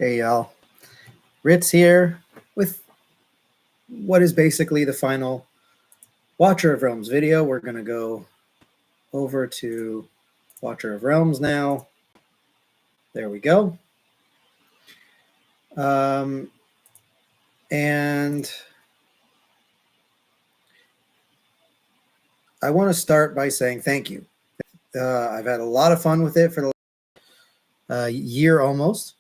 Hey y'all, Ritz here with what is basically the final Watcher of Realms video. We're going to go over to Watcher of Realms now. There we go. And I want to start by saying thank you. I've had a lot of fun with it for the year almost.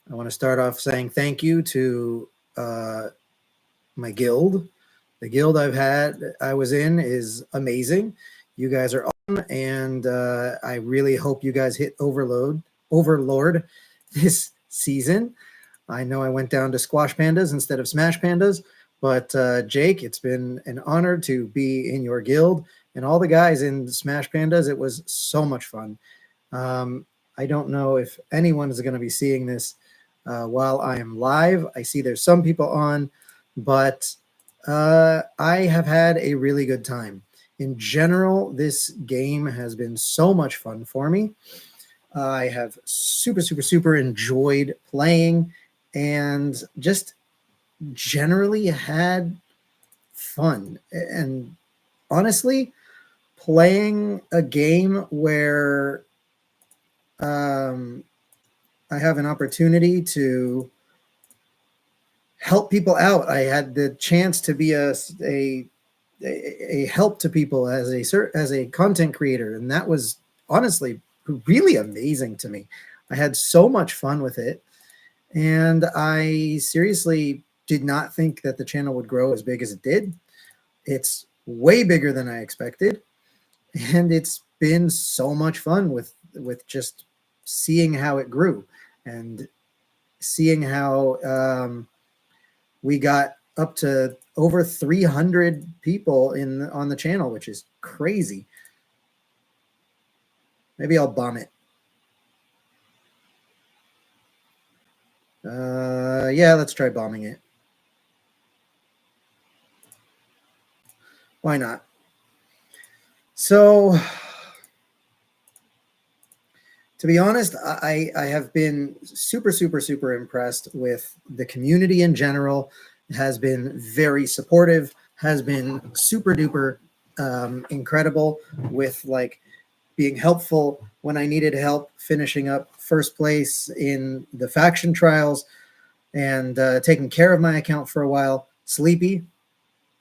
I want to start off saying thank you to my guild. The guild I was in is amazing. You guys are awesome, and I really hope you guys hit Overlord this season. I know I went down to Squash Pandas instead of Smash Pandas, but Jake, it's been an honor to be in your guild, and all the guys in Smash Pandas. It was so much fun. I don't know if anyone is going to be seeing this while I am live. I see there's some people on, but I have had a really good time. In general, this game has been so much fun for me. I have super enjoyed playing and just generally had fun. And honestly, playing a game where I have an opportunity to help people out. I had the chance to be a help to people as a content creator, and that was honestly really amazing to me. I had so much fun with it, and I seriously did not think that the channel would grow as big as it did. It's way bigger than I expected, and it's been so much fun with just seeing how it grew and seeing how we got up to over 300 people on the channel, which is crazy. Maybe I'll bomb it. Yeah, let's try bombing it. Why not? So, to be honest, I have been super impressed with the community in general. It has been very supportive, has been super duper incredible with like being helpful when I needed help, finishing up first place in the faction trials, and taking care of my account for a while. Sleepy,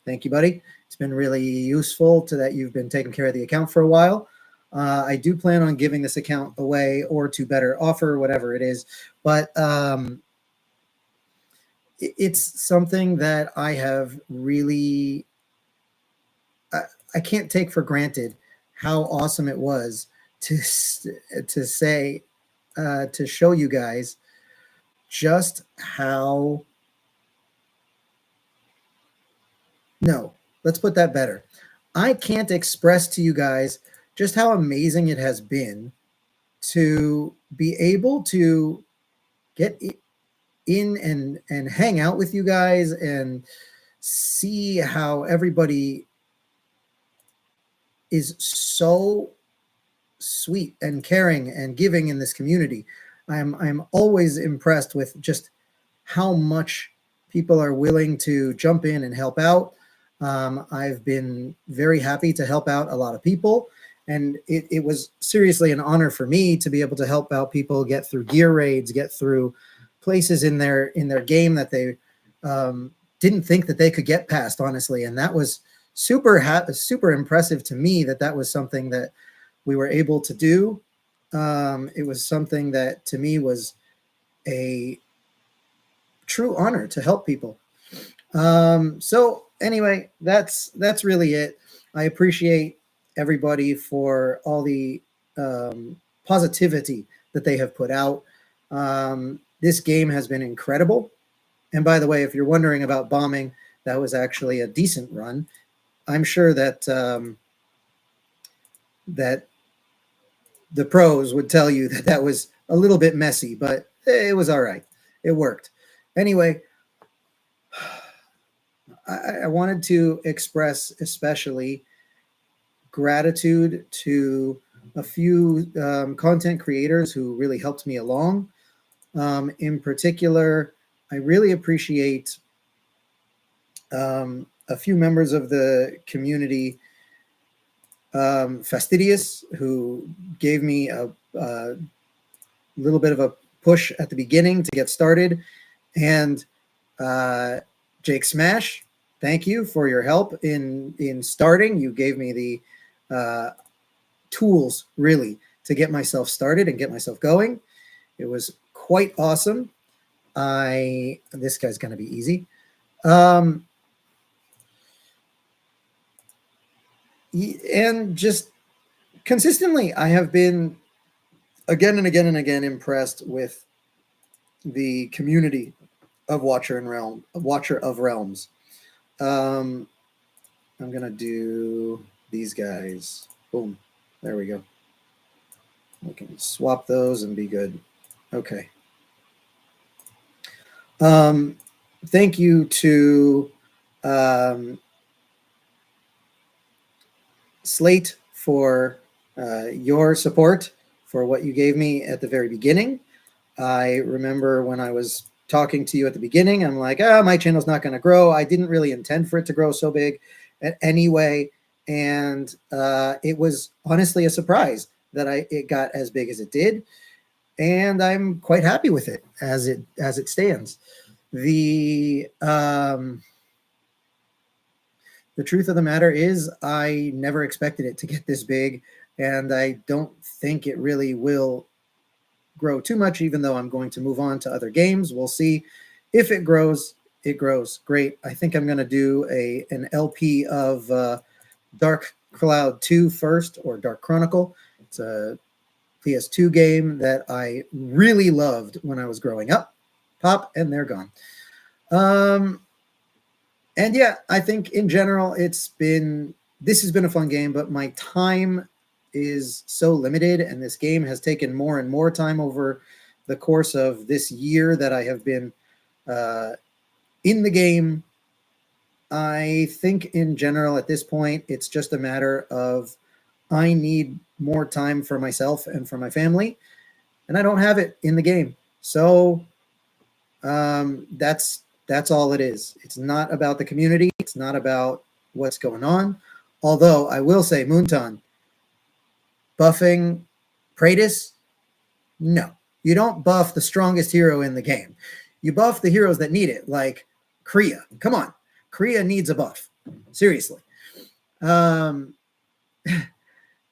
thank you, buddy. It's been really useful to that you've been taking care of the account for a while. I do plan on giving this account away or to better offer, whatever it is. But it's something that I have really, I can't take for granted how awesome it was to say, to show you guys just how, no, let's put that better. I can't express to you guys just how amazing it has been to be able to get in and hang out with you guys and see how everybody is so sweet and caring and giving in this community. I'm always impressed with just how much people are willing to jump in and help out. I've been very happy to help out a lot of people, and it was seriously an honor for me to be able to help out people get through gear raids, get through places in their game that they didn't think that they could get past, honestly. And that was super impressive to me that was something that we were able to do. It was something that to me was a true honor to help people. So anyway, that's really it. I appreciate everybody for all the positivity that they have put out. This game has been incredible. And by the way, if you're wondering about bombing, that was actually a decent run. I'm sure that that the pros would tell you that was a little bit messy, but it was all right. It worked. Anyway, I wanted to express especially gratitude to a few content creators who really helped me along. In particular, I really appreciate a few members of the community, Fastidious, who gave me a little bit of a push at the beginning to get started, and Jake Smash, thank you for your help in starting. You gave me the tools, really, to get myself started and get myself going. It was quite awesome. This guy's going to be easy. And just consistently, I have been again and again and again impressed with the community of Watcher of Realms. I'm gonna do these guys. Boom. There we go. We can swap those and be good. Okay. Thank you to Slate for your support for what you gave me at the very beginning. I remember when I was talking to you at the beginning, I'm like, my channel's not going to grow. I didn't really intend for it to grow so big anyway. And it was honestly a surprise that it got as big as it did. And I'm quite happy with it as it stands. The truth of the matter is I never expected it to get this big, and I don't think it really will grow too much, even though I'm going to move on to other games. We'll see. If it grows, it grows. Great. I think I'm going to do an LP of Dark Cloud 2 first, or Dark Chronicle. It's a PS2 game that I really loved when I was growing up. Pop, and they're gone. And yeah, I think in general, this has been a fun game, but my time is so limited, and this game has taken more and more time over the course of this year that I have been in the game. I think in general at this point, it's just a matter of I need more time for myself and for my family, and I don't have it in the game. So that's all it is. It's not about the community. It's not about what's going on. Although I will say, Moonton, buffing Praetus, no. You don't buff the strongest hero in the game. You buff the heroes that need it, like Kriya. Come on. Kriya needs a buff. Seriously.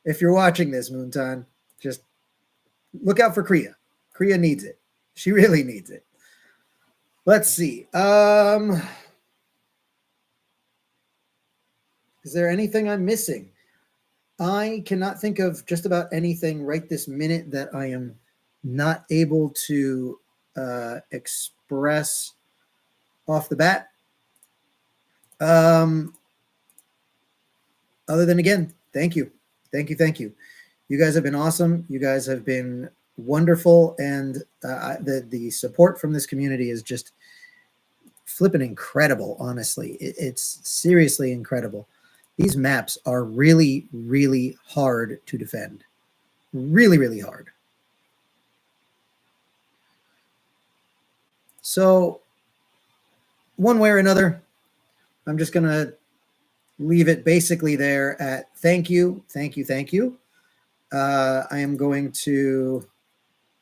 If you're watching this, Moonton, just look out for Kriya. Kriya needs it. She really needs it. Let's see. Is there anything I'm missing? I cannot think of just about anything right this minute that I am not able to express off the bat. Other than, again, thank you. Thank you. Thank you. You guys have been awesome. You guys have been wonderful. And the support from this community is just flipping incredible, honestly. It's seriously incredible. These maps are really, really hard to defend. Really, really hard. So one way or another, I'm just going to leave it basically there at thank you, thank you, thank you. I am going to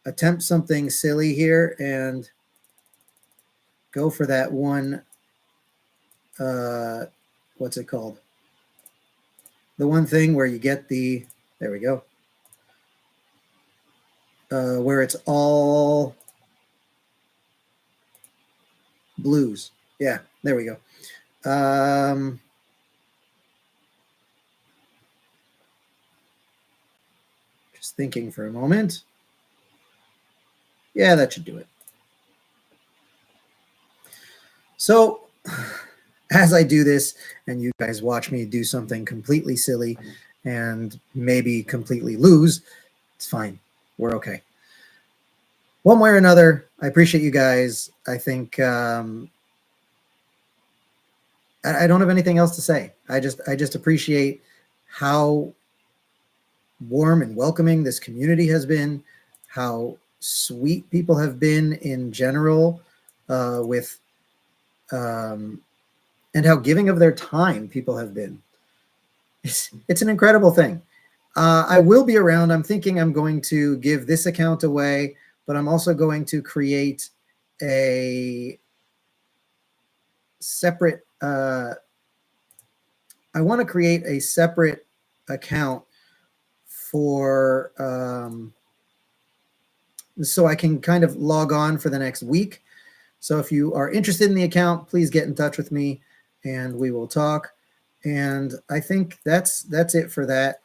attempt something silly here and go for that one. What's it called? The one thing where you get the, there we go. Where it's all blues. Yeah, there we go. Just thinking for a moment. Yeah, that should do it. So as I do this and you guys watch me do something completely silly and maybe completely lose, it's fine. We're okay. One way or another, I appreciate you guys. I think I don't have anything else to say. I just appreciate how warm and welcoming this community has been, how sweet people have been in general, with and how giving of their time people have been. It's an incredible thing. I will be around. I'm thinking I'm going to give this account away, but I'm also going to create a separate, I want to create a separate account for, so I can kind of log on for the next week. So if you are interested in the account, please get in touch with me and we will talk. And I think that's it for that.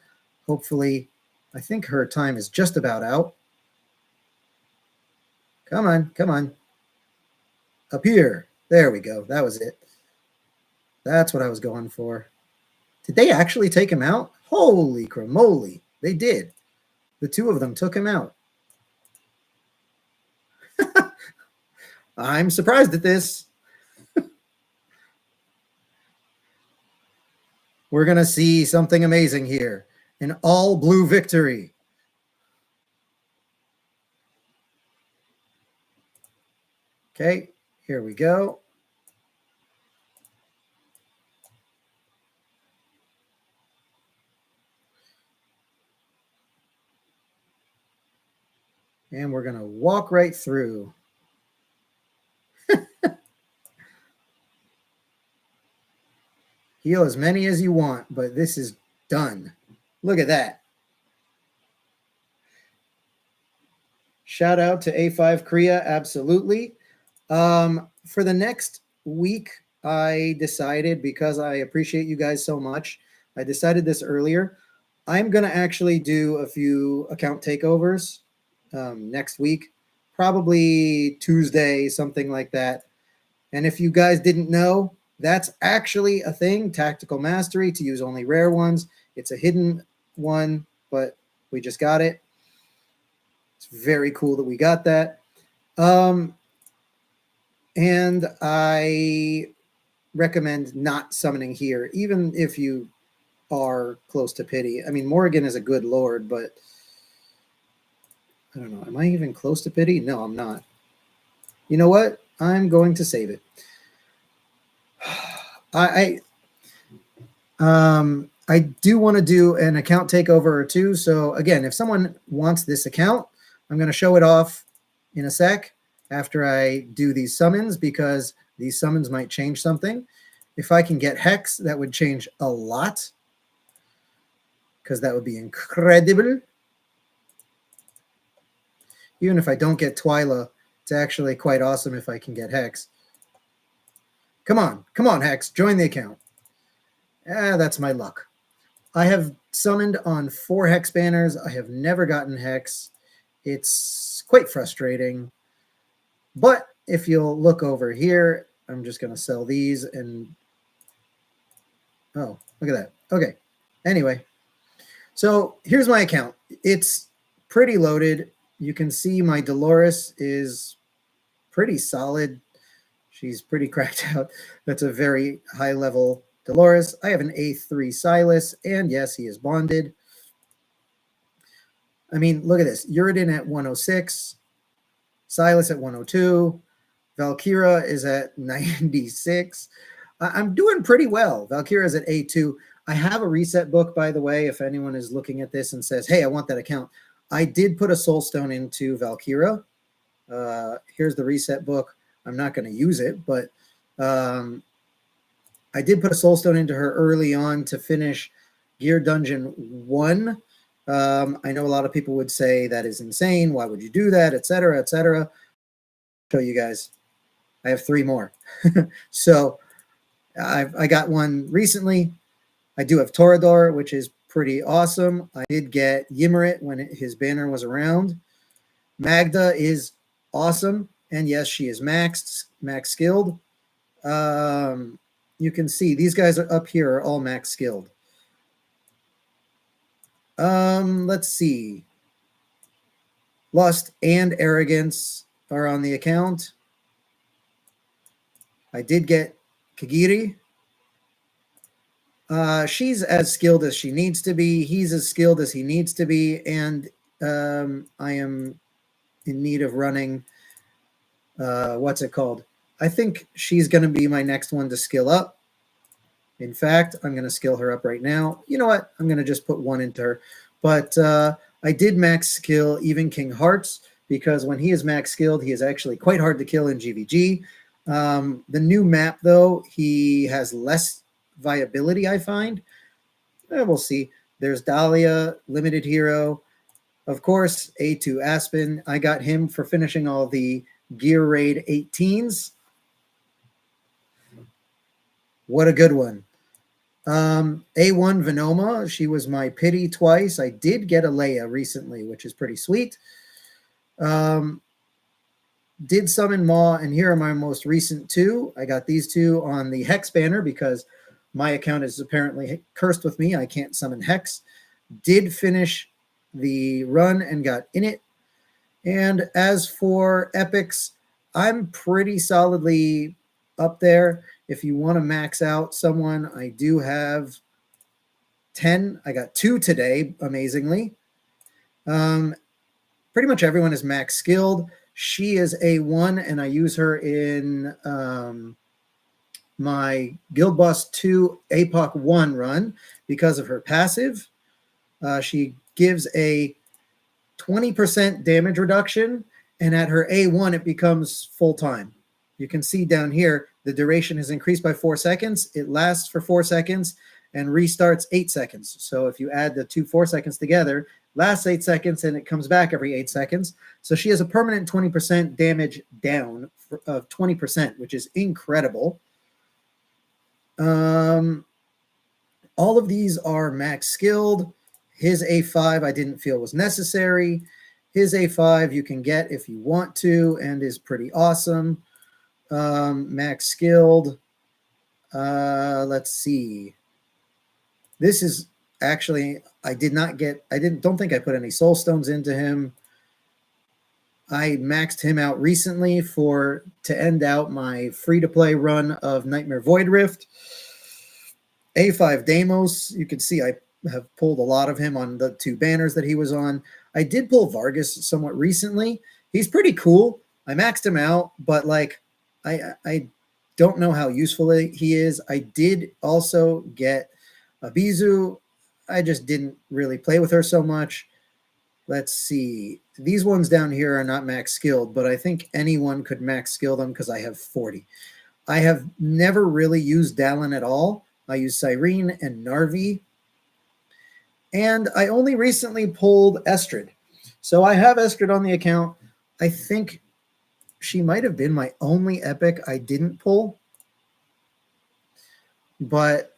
Hopefully, I think her time is just about out. Come on, come on. Up here. There we go. That was it. That's what I was going for. Did they actually take him out? Holy cramoly. They did. The two of them took him out. I'm surprised at this. We're going to see something amazing here. An all blue victory. Okay, here we go. And we're going to walk right through. Heal as many as you want, but this is done. Look at that. Shout out to A5 Kriya, absolutely. For the next week, I decided, because I appreciate you guys so much, I decided this earlier. I'm going to actually do a few account takeovers next week, probably Tuesday, something like that. And if you guys didn't know, that's actually a thing, Tactical Mastery, to use only rare ones. It's a hidden one, but we just got it. It's very cool that we got that. And I recommend not summoning here, even if you are close to pity. I mean, Morrigan is a good lord, but I don't know. Am I even close to pity? No, I'm not. You know what? I'm going to save it. I do want to do an account takeover or two. So again, if someone wants this account, I'm going to show it off in a sec after I do these summons, because these summons might change something. If I can get Hex, that would change a lot, because that would be incredible. Even if I don't get Twyla, it's actually quite awesome if I can get Hex. Come on, Hex, join the account. That's my luck. I have summoned on 4 Hex banners. I have never gotten Hex. It's quite frustrating. But if you'll look over here, I'm just going to sell these and... Oh, look at that. Okay. Anyway, so here's my account. It's pretty loaded. You can see my Dolores is pretty solid. She's pretty cracked out. That's a very high level Dolores. I have an A3 Silas, and yes, he is bonded. I mean, look at this. Uridin at 106, Silas at 102, Valkyra is at 96. I'm doing pretty well. Valkyra's at A2. I have a reset book, by the way, if anyone is looking at this and says, hey, I want that account. I did put a soul stone into Valkyra. Here's the reset book. I'm not going to use it, but I did put a soul stone into her early on to finish Gear Dungeon 1. I know a lot of people would say that is insane. Why would you do that, etc., etc. Show you guys. I have 3 more. So I got one recently. I do have Torador, which is pretty awesome. I did get Ymrit when his banner was around. Magda is awesome. And yes, she is max skilled. You can see these guys are up here are all max skilled. Let's see. Lust and Arrogance are on the account. I did get Kagiri. She's as skilled as she needs to be. He's as skilled as he needs to be. And I am in need of running, what's it called? I think she's going to be my next one to skill up. In fact, I'm going to skill her up right now. You know what? I'm going to just put one into her. But I did max skill even King Hearts, because when he is max skilled, he is actually quite hard to kill in GVG. The new map, though, he has less viability, I find. We'll see. There's Dahlia, limited hero. Of course, A2 Aspen. I got him for finishing all the Gear Raid 18s. What a good one. A1 Venoma. She was my pity twice. I did get a Leia recently, which is pretty sweet. Did summon Maw, and here are my most recent two. I got these two on the Hex banner because my account is apparently cursed with me. I can't summon Hex. Did finish the run and got in it. And as for epics, I'm pretty solidly up there. If you want to max out someone, I do have 10. I got 2 today, amazingly. Pretty much everyone is max skilled. She is A1, and I use her in my Guild Boss 2 APOC 1 run because of her passive. She gives a 20% damage reduction, and at her A1, it becomes full-time. You can see down here, the duration is increased by 4 seconds. It lasts for 4 seconds and restarts 8 seconds. So if you add the 2 4 seconds together, lasts 8 seconds, and it comes back every 8 seconds. So she has a permanent 20% damage down of 20%, which is incredible. All of these are max skilled. His A5 I didn't feel was necessary. His A5 you can get if you want to and is pretty awesome. Max skilled. Let's see. This is actually, don't think I put any soul stones into him. I maxed him out recently to end out my free-to-play run of Nightmare Void Rift. A5 Deimos, you can see I have pulled a lot of him on the 2 banners that he was on. I did pull Vargas somewhat recently. He's pretty cool. I maxed him out, but like I don't know how useful he is. I did also get Abizu. I just didn't really play with her so much. Let's see. These ones down here are not max skilled, but I think anyone could max skill them because I have 40. I have never really used Dallin at all. I use Cyrene and Narvi. And I only recently pulled Estrid. So I have Estrid on the account. I think she might have been my only epic I didn't pull. But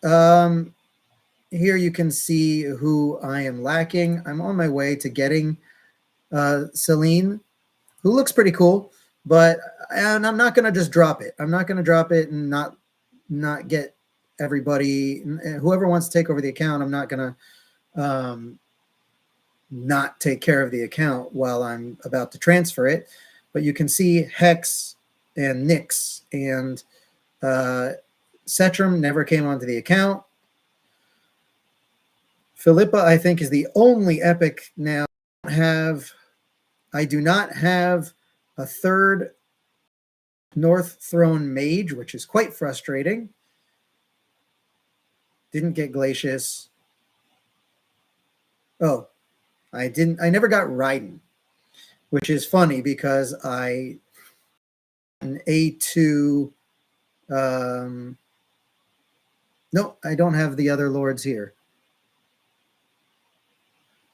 here you can see who I am lacking. I'm on my way to getting Celine, who looks pretty cool. And I'm not going to just drop it. I'm not going to drop it and not get everybody. Whoever wants to take over the account, I'm not going to not take care of the account while I'm about to transfer it. But you can see Hex and Nyx and Cetrum never came onto the account. Philippa, I think, is the only epic now. I do not have a 3rd North Throne Mage, which is quite frustrating. Didn't get Glacius. Oh, I never got Raiden, which is funny because an A2. No, I don't have the other lords here.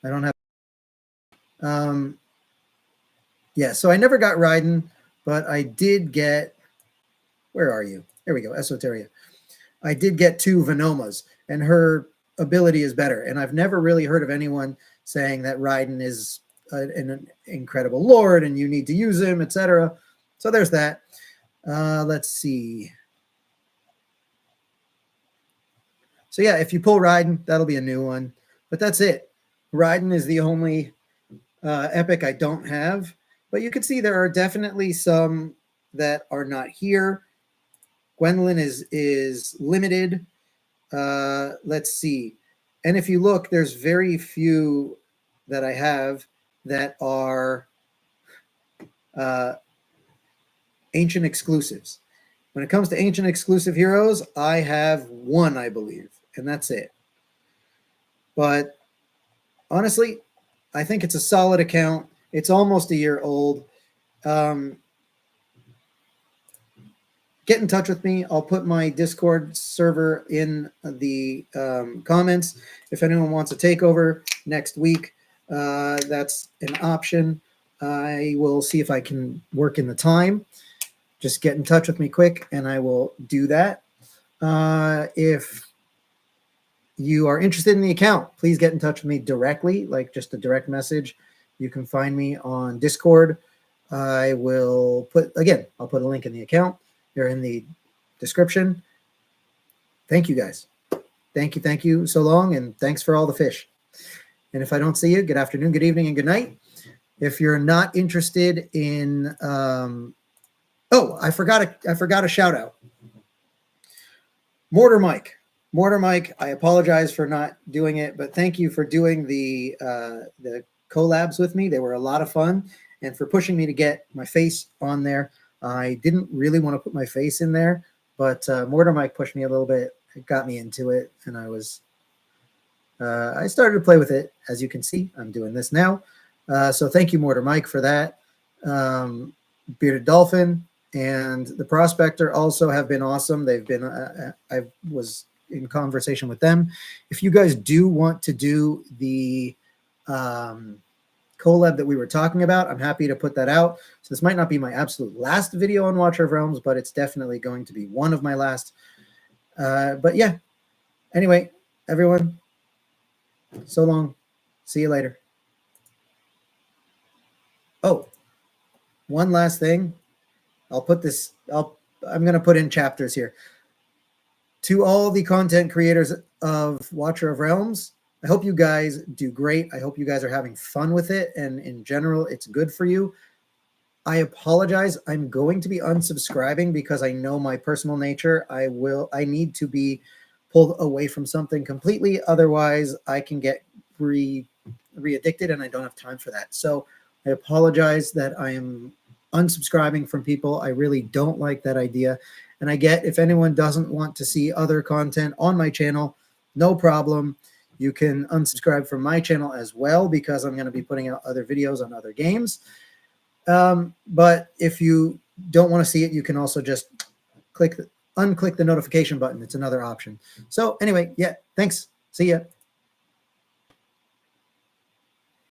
I don't have. Yeah, so I never got Raiden, but I did get. Where are you? There we go, Esoteria. I did get 2 Venomas, and her ability is better. And I've never really heard of anyone saying that Raiden is an incredible lord and you need to use him, etc. So there's that. Let's see. So yeah, if you pull Raiden, that'll be a new one. But that's it. Raiden is the only epic I don't have. But you can see there are definitely some that are not here. Gwendolyn is limited. Let's see. And if you look, there's very few that I have that are ancient exclusives. When it comes to ancient exclusive heroes, I have one, I believe, and that's it. But honestly, I think it's a solid account. It's almost a year old. Get in touch with me. I'll put my Discord server in the comments. If anyone wants a takeover next week, that's an option. I will see if I can work in the time. Just get in touch with me quick and I will do that. If you are interested in the account, please get in touch with me directly, like just a direct message. You can find me on Discord. I'll put a link in the account. They're in the description. Thank you guys. Thank you so long, and thanks for all the fish. And if I don't see you, good afternoon, good evening, and good night. If you're not interested in, I forgot a shout out. Mortar Mike, I apologize for not doing it, but thank you for doing the collabs with me. They were a lot of fun, and for pushing me to get my face on there. I didn't really want to put my face in there, but Mortar Mike pushed me a little bit. It got me into it, and I started to play with it. As you can see, I'm doing this now. So thank you, Mortar Mike, for that. Bearded Dolphin and the Prospector also have been awesome. They've been, I was in conversation with them. If you guys do want to do the collab that we were talking about, I'm happy to put that out. So this might not be my absolute last video on Watcher of Realms, but it's definitely going to be one of my last. But yeah, anyway, everyone, so long. See you later. Oh, one last thing. I'm going to put in chapters here. To all the content creators of Watcher of Realms, I hope you guys do great. I hope you guys are having fun with it. And in general, it's good for you. I apologize. I'm going to be unsubscribing because I know my personal nature. I need to be pulled away from something completely. Otherwise, I can get re-addicted and I don't have time for that. So I apologize that I am unsubscribing from people. I really don't like that idea. And I get if anyone doesn't want to see other content on my channel, no problem. You can unsubscribe from my channel as well because I'm going to be putting out other videos on other games. But if you don't want to see it, you can also just unclick the notification button. It's another option. So anyway, yeah, thanks. See ya.